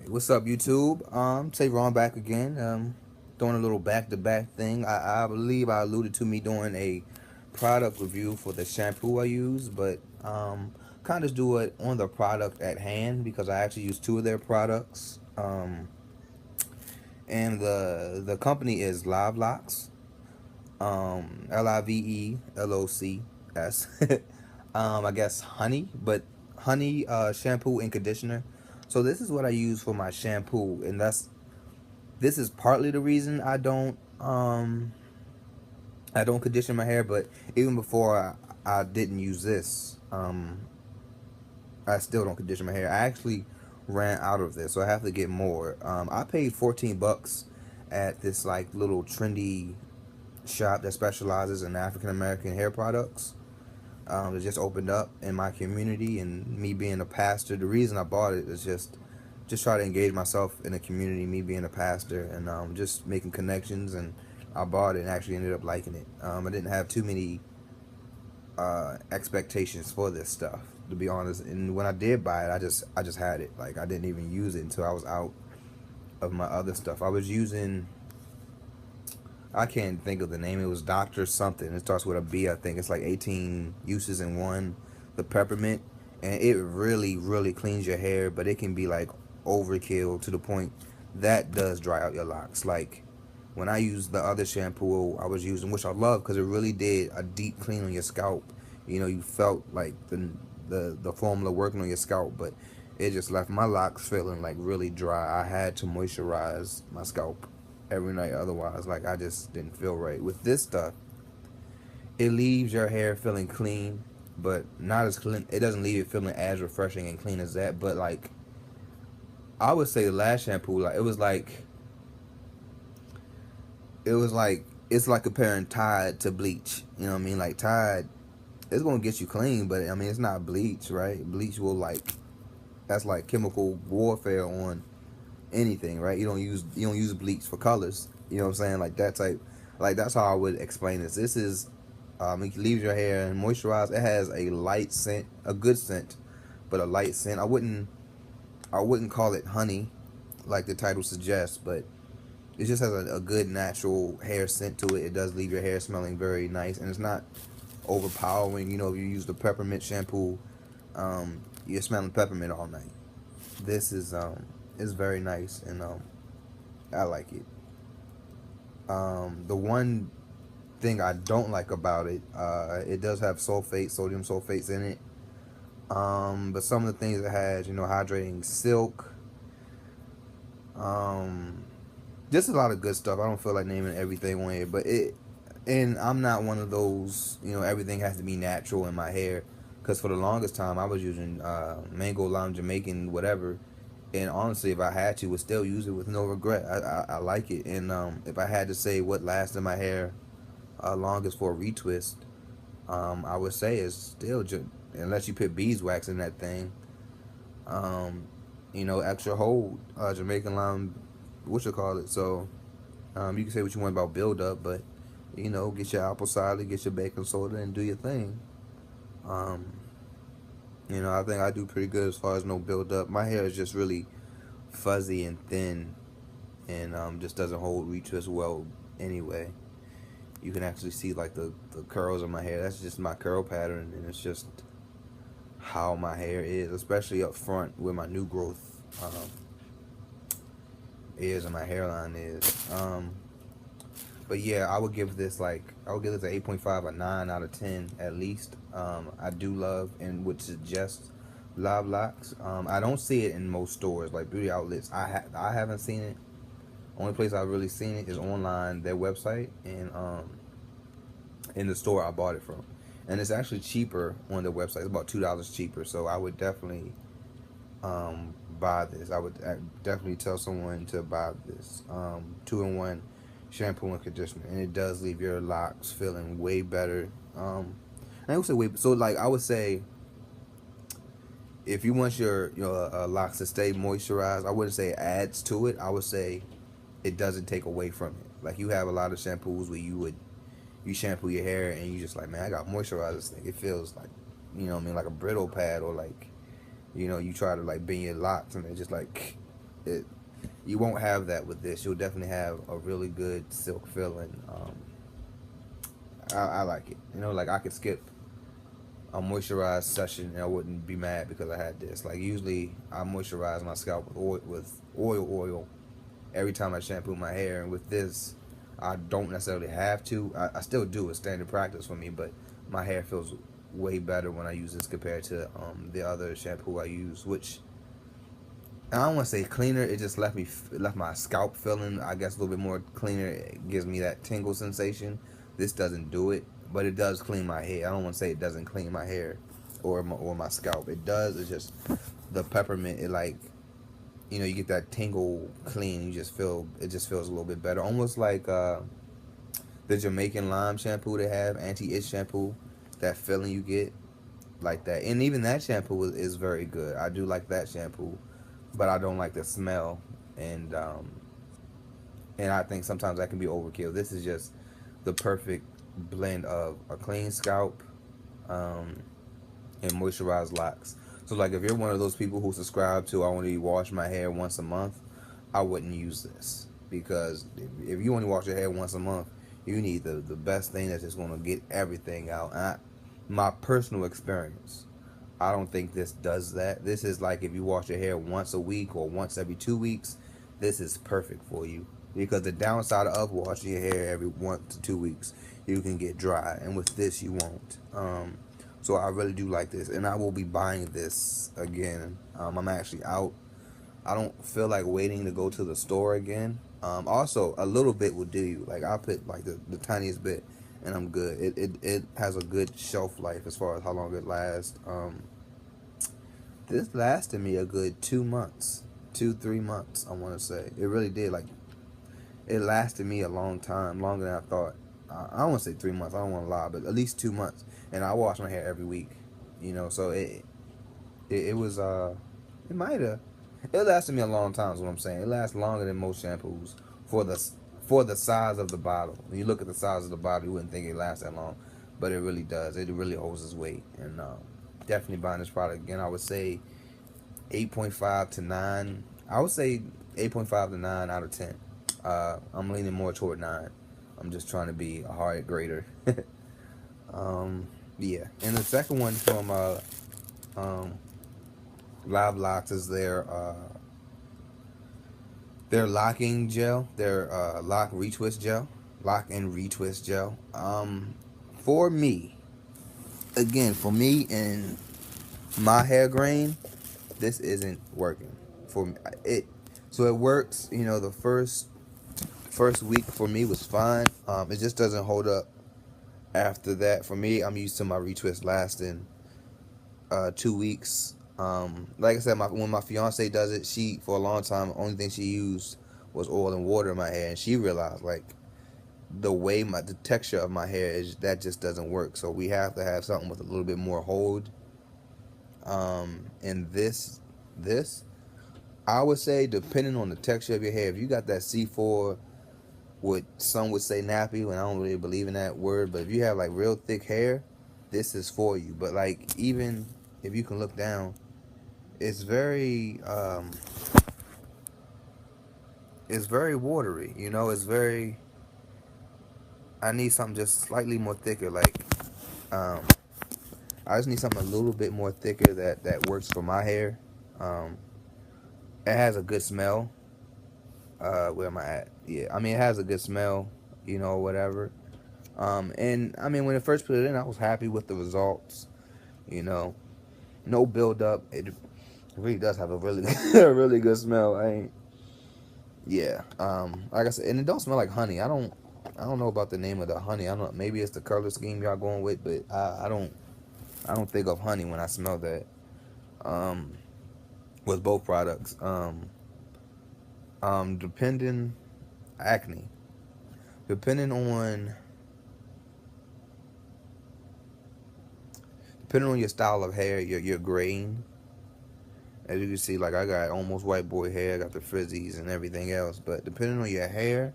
What's up, YouTube? Say Ron back again. Doing a little back-to-back thing. I believe I alluded to me doing a product review for the shampoo I use, but kind of do it on the product at hand because I actually use two of their products. And the company is Livelocs. Livelocs. I guess honey, but honey shampoo and conditioner. So this is what I use for my shampoo, and this is partly the reason I don't condition my hair. But even before I didn't use this, I still don't condition my hair. I actually ran out of this, so I have to get more. I paid $14 at this like little trendy shop that specializes in African American hair products. It just opened up in my community, and me being a pastor, the reason I bought it is just try to engage myself in the community. Me being a pastor and just making connections, and I bought it and actually ended up liking it. I didn't have too many expectations for this stuff, to be honest. And when I did buy it, I just had it. Like I didn't even use it until I was out of my other stuff. I was using, I can't think of the name. It was Doctor something. It starts with a B, I think. It's like 18 uses in one. The peppermint, and it really, really cleans your hair, but it can be like overkill to the point that does dry out your locks. Like when I used the other shampoo I was using, which I love because it really did a deep clean on your scalp. You know, you felt like the formula working on your scalp, but it just left my locks feeling like really dry. I had to moisturize my scalp every night, otherwise like I just didn't feel right. With this stuff, it leaves your hair feeling clean, but not as clean. It doesn't leave it feeling as refreshing and clean as that. But like I would say, the last shampoo, like it was like it's like comparing Tide to bleach. You know what I mean? Like Tide, it's gonna get you clean, but I mean it's not bleach, right? Bleach will like, that's like chemical warfare on anything, right? You don't use bleach for colors. You know what I'm saying? Like that type. Like that's how I would explain this. This is it leaves your hair and moisturize. It has a light scent, a good scent, but a light scent. I wouldn't call it honey, like the title suggests, but it just has a good natural hair scent to it. It does leave your hair smelling very nice, and it's not overpowering. You know, if you use the peppermint shampoo, you're smelling peppermint all night. This is very nice, and I like it. The one thing I don't like about it, it does have sodium sulfates in it. But some of the things it has, hydrating silk, um, just a lot of good stuff. I don't feel like naming everything on here, but and I'm not one of those, everything has to be natural in my hair. Because for the longest time, I was using mango, lime, Jamaican, whatever. And honestly, if I had to, would still use it with no regret. I like it. And if I had to say what lasted my hair longest for a retwist, I would say is still, unless you put beeswax in that thing, um, extra hold, Jamaican lime, what you call it. So you can say what you want about build up, but get your apple cider, get your baking soda, and do your thing. Um, I think I do pretty good as far as no build up. My hair is just really fuzzy and thin, and just doesn't hold retwist well anyway. You can actually see like the curls in my hair. That's just my curl pattern, and it's just how my hair is, especially up front where my new growth is and my hairline is. But yeah, I would give this an 8.5, a 9 out of 10 at least. I do love and would suggest Live Locks. I don't see it in most stores like beauty outlets. I haven't seen it. Only place I've really seen it is online, their website, and in the store I bought it from. And it's actually cheaper on their website. It's about $2 cheaper. So I would definitely buy this. I would definitely tell someone to buy this 2-in-1 shampoo and conditioner, and it does leave your locks feeling way better. I would say I would say, if you want your locks to stay moisturized, I wouldn't say it adds to it. I would say it doesn't take away from it. Like you have a lot of shampoos where you shampoo your hair and you just like, man, I got moisturize this thing. It feels like, like a brittle pad, or like, you try to like bend your locks and it just like it you won't have that with this. You'll definitely have a really good silk feeling. I like it. You know, like I could skip a moisturized session and I wouldn't be mad because I had this. Like usually I moisturize my scalp with oil every time I shampoo my hair, and with this I don't necessarily have to. I still do. It's standard practice for me, but my hair feels way better when I use this compared to the other shampoo I use, which I don't want to say cleaner. It just left my scalp feeling, I guess, a little bit more cleaner. It gives me that tingle sensation. This doesn't do it, but it does clean my hair. I don't want to say it doesn't clean my hair or my scalp. It does. It's just the peppermint. It like, you know, you get that tingle clean. You just feel it just feels a little bit better, almost like the Jamaican lime shampoo they have, anti-itch shampoo. That feeling you get like that, and even that shampoo is very good. I do like that shampoo, but I don't like the smell, and I think sometimes that can be overkill. This is just the perfect blend of a clean scalp, um, and moisturized locks. So like if you're one of those people who subscribe to I only wash my hair once a month, I wouldn't use this, because if you only wash your hair once a month, you need the best thing that's just going to get everything out. My personal experience, I don't think this does that. This is like if you wash your hair once a week or once every 2 weeks, this is perfect for you. Because the downside of washing your hair every 1 to 2 weeks, you can get dry, and with this you won't. So I really do like this, and I will be buying this again. I'm actually out. I don't feel like waiting to go to the store again. Also, a little bit will do you. Like I put like the tiniest bit, and I'm good. It has a good shelf life as far as how long it lasts. This lasted me a good 2 months, 2 3 months. I want to say it really did. Like it lasted me a long time, longer than I thought. I don't want to say 3 months. I don't want to lie, but at least 2 months. And I wash my hair every week. You know, so it was it might have. It lasted me a long time. Is what I'm saying. It lasts longer than most shampoos for the size of the bottle. When you look at the size of the bottle, you wouldn't think it lasts that long, but it really does. It really holds its weight, and definitely buying this product again. I would say 8.5 to 9. I would say 8.5 to 9 out of 10. I'm leaning more toward 9. I'm just trying to be a hard grader. Yeah, and the second one from um, Livelocs is their locking gel, their lock and retwist gel. For me, again, for me and my hair grain, this isn't working for me. So it works. You know, the first week for me was fine. It just doesn't hold up after that. For me, I'm used to my retwist lasting 2 weeks. Like I said, when my fiance does it, she for a long time the only thing she used was oil and water in my hair, and she realized like the texture of my hair is that just doesn't work. So we have to have something with a little bit more hold. And this I would say, depending on the texture of your hair, if you got that C4, what some would say nappy, and I don't really believe in that word, but if you have like real thick hair, this is for you. But like even if you can look down, it's very watery. You know, it's very. I need something just slightly more thicker. Like um, I just need something a little bit more thicker that works for my hair. Um, it has a good smell. Where am I at? Yeah, I mean it has a good smell. You know, whatever. And I mean when I first put it in, I was happy with the results. You know, no build up. It really does have a really a really good smell. I ain't. Yeah. Like I said, and it don't smell like honey. I don't know about the name of the honey. I don't know. Maybe it's the color scheme y'all going with, but I don't think of honey when I smell that. Um, with both products. Depending acne. Depending on your style of hair, your grain. As you can see, like I got almost white boy hair, I got the frizzies and everything else. But depending on your hair,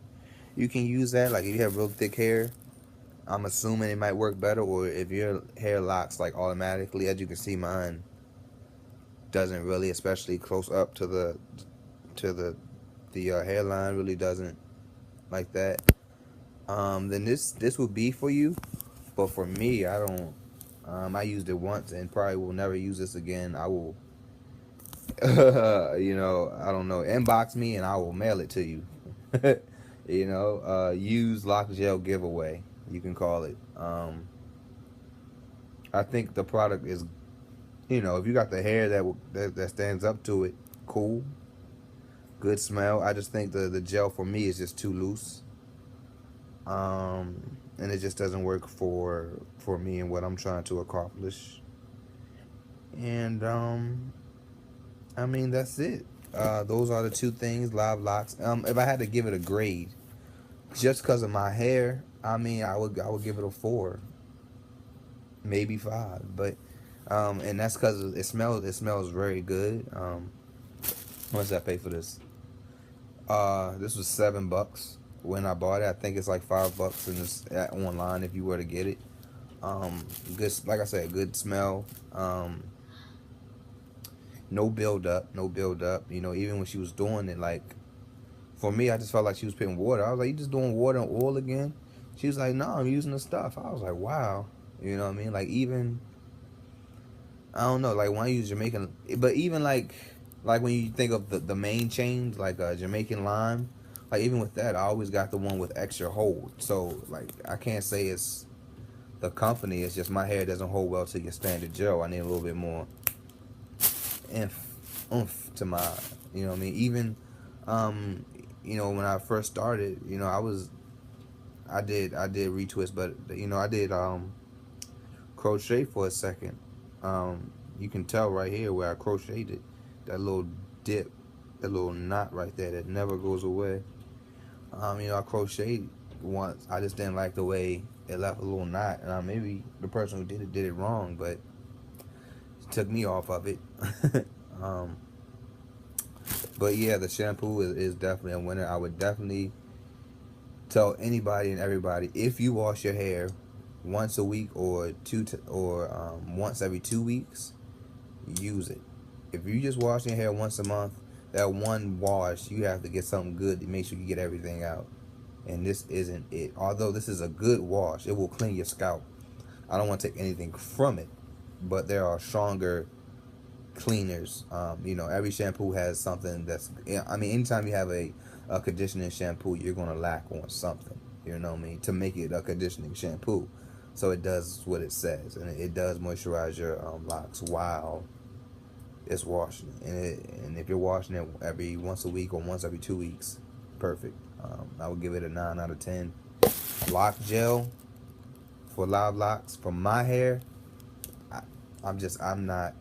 you can use that. Like if you have real thick hair, I'm assuming it might work better. Or if your hair locks like automatically, as you can see, mine doesn't really, especially close up to to the hairline. Really doesn't like that. Then this would be for you, but for me, I don't. I used it once and probably will never use this again. I will, I don't know, inbox me and I will mail it to you. Use lock gel giveaway, you can call it. I think the product is, if you got the hair that stands up to it, cool, good smell. I just think the gel for me is just too loose. And it just doesn't work for me and what I'm trying to accomplish. And I mean, that's it. Those are the two things, Livelocs. If I had to give it a grade, just because of my hair, I mean, I would give it a 4, maybe 5. But and that's because it smells very good. How much did I pay for this? This was $7 when I bought it. I think it's like $5 in this online if you were to get it. Good, like I said, good smell. No build up, no build up. Even when she was doing it, like for me, I just felt like she was putting water. I was like, "You just doing water and oil again?" She was like, "No, I'm using the stuff." I was like, "Wow," you know what I mean? Like even I don't know, like when I use Jamaican, but even like when you think of the main chains, like Jamaican lime, like even with that, I always got the one with extra hold. So like I can't say it's the company. It's just my hair doesn't hold well to your standard gel. I need a little bit more oomph to my, you know what I mean? Even, when I first started, I did retwist, but I did crochet for a second. You can tell right here where I crocheted that little dip, that little knot right there that never goes away. I crocheted once. I just didn't like the way it left a little knot, and maybe the person who did it wrong, but it took me off of it. But yeah, the shampoo is definitely a winner. I would definitely tell anybody and everybody, if you wash your hair once a week or once every 2 weeks, use it. If you just wash your hair once a month, that one wash, you have to get something good to make sure you get everything out. And this isn't it. Although this is a good wash, it will clean your scalp. I don't want to take anything from it, but there are stronger cleaners. Every shampoo has something that's, anytime you have a conditioning shampoo, you're going to lack on something, you know what I mean, to make it a conditioning shampoo. So it does what it says, and it does moisturize your locks while it's washing. And if you're washing it every once a week or once every 2 weeks, perfect. I would give it a 9 out of 10. Lock gel for Livelocs for my hair, I'm not.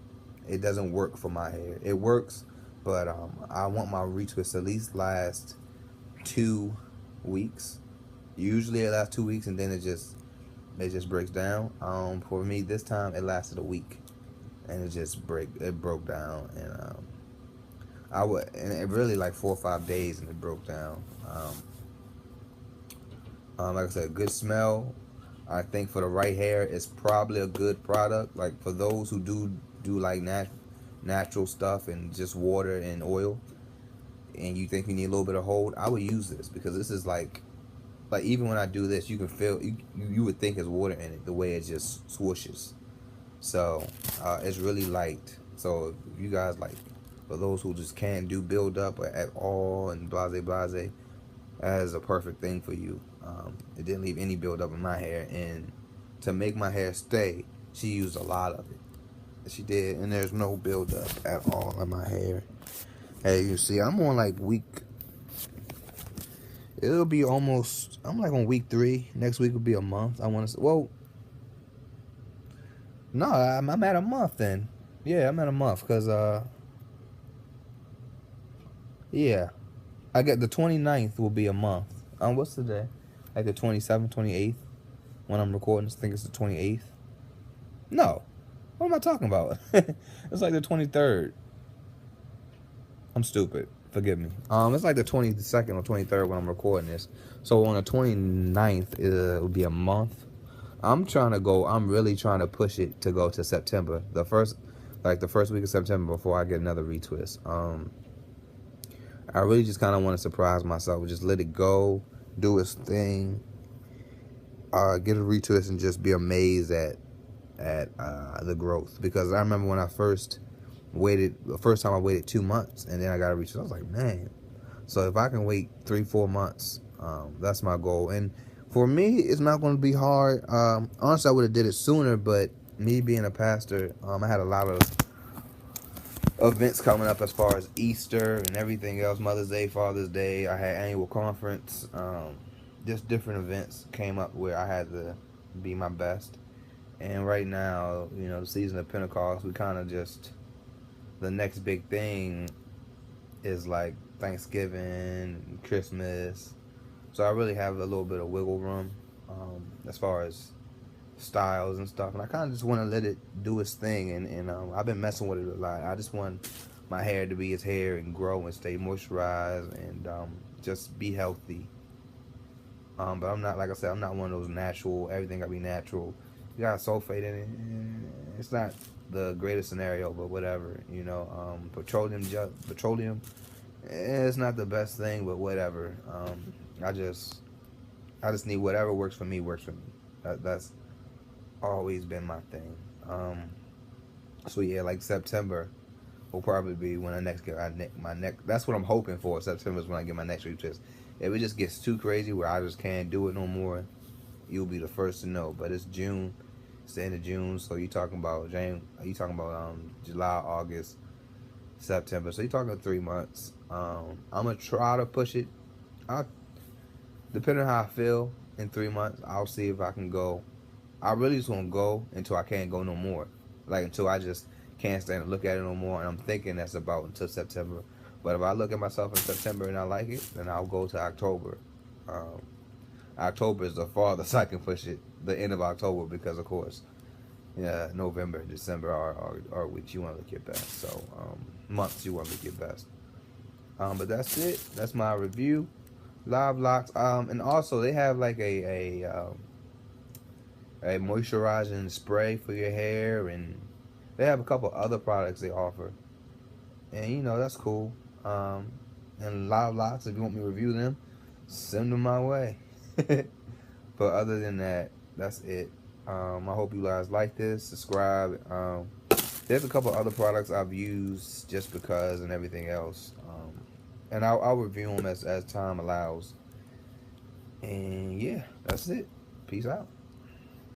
It doesn't work for my hair. It works, but I want my retwist to at least last 2 weeks. Usually it lasts 2 weeks, and then it just breaks down. For me, this time it lasted a week, and it broke down, and it really like 4 or 5 days, and it broke down. Like I said, good smell. I think for the right hair, it's probably a good product. Like for those who do like natural stuff and just water and oil, and you think you need a little bit of hold, I would use this, because this is like even when I do this, you can feel, you would think it's water in it, the way it just swooshes. So it's really light. So if you guys, like, for those who just can't do build up at all and blase, that is a perfect thing for you. It didn't leave any build up in my hair, and to make my hair stay, she used a lot of it. She did, and there's no build up at all in my hair. As you see, I'm on like it'll be almost, I'm like on week 3. Next week will be a month. I want to say, well, no, I'm at a month then. Yeah, I'm at a month, because yeah, I get the 29th will be a month. What's the day? Like the 27th, 28th when I'm recording this. I think it's the 28th. No, what am I talking about? It's like the 23rd. I'm stupid. Forgive me. It's like the 22nd or 23rd when I'm recording this. So on the 29th, it'll be a month. I'm really trying to push it to go to September. The first week of September, before I get another retwist. I really just kind of want to surprise myself, just let it go, do its thing, get a retwist, and just be amazed at the growth. Because I remember when I first waited, the first time I waited 2 months, and then I got a retwist. I was like, man. So if I can wait 3-4 months, that's my goal. And for me, it's not going to be hard. Honestly, I would have did it sooner, but me being a pastor, I had a lot of events coming up as far as Easter and everything else, Mother's Day, Father's Day. I had annual conference. Just different events came up where I had to be my best. And right now, the season of Pentecost, we kind of just, the next big thing is like Thanksgiving, Christmas. So I really have a little bit of wiggle room as far as styles and stuff. And I kind of just want to let it do its thing. And I've been messing with it a lot. I just want my hair to be its hair and grow and stay moisturized and just be healthy. But I'm not, like I said, I'm not one of those natural, everything gotta be natural. You got sulfate in it. It's not the greatest scenario, but whatever. Petroleum, it's not the best thing, but whatever. I just need whatever works for me, works for me. That's always been my thing. So yeah, like September will probably be when I next get my neck. That's what I'm hoping for. September is when I get my next retwist. If it just gets too crazy where I just can't do it no more, you'll be the first to know. But it's June, it's the end of June, so you talking about July, August, September. So you're talking 3 months. I'm gonna try to push it. Depending on how I feel in 3 months, I'll see if I can go. I really just want to go until I can't go no more. Like until I just can't stand to look at it no more. And I'm thinking that's about until September. But if I look at myself in September and I like it, then I'll go to October. Um, October is the farthest I can push it. The end of October, because of course, yeah, November, December are weeks you want to look your best. So months you want to look your best. But that's it. That's my review. Livelocs. And also they have like a moisturizing spray for your hair, and they have a couple other products they offer, and that's cool. And Livelocs, if you want me to review them, send them my way. But other than that, that's it. I hope you guys like this. Subscribe. There's a couple other products I've used just because and everything else, and I'll review them as time allows. And yeah, that's it. Peace out.